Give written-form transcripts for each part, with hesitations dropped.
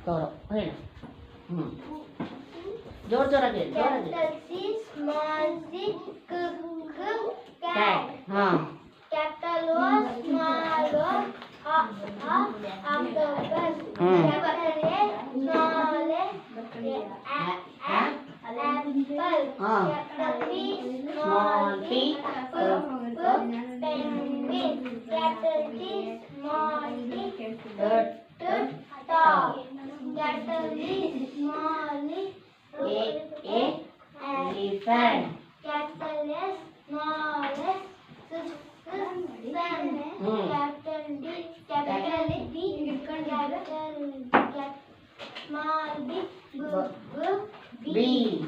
ಕರೋ ಹೇಳು ಜೋರಾಗಿ Capital C, small c, cat. ಹಾಂ Capital O, small o, octopus. Capital A, small a, apple. Capital P, small p, penguin. Capital T, small t, dog. Capital E, small e, elephant. Capital S, small s, sun. Capital D, capital B, small b, bee.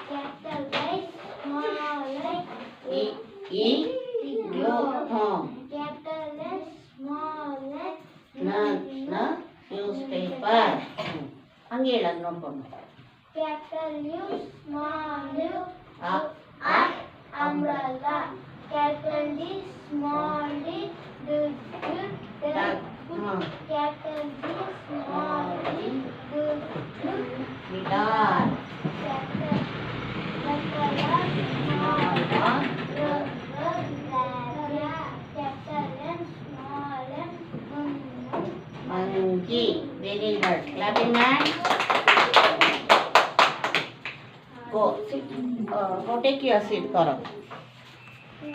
Capital I, small I, igloo. capital S, small s, newspaper ಹಂಗೆ ಹೇಳೋದು ನೋಡ್ಕೊಂಡು capital U, small u, umbrella. Capital D, small d, duck. Capital D, small d, guitar. capital R, small r, capital M, small m, monkey. Very good. Clapping hands. Go take your seat, Gaurav.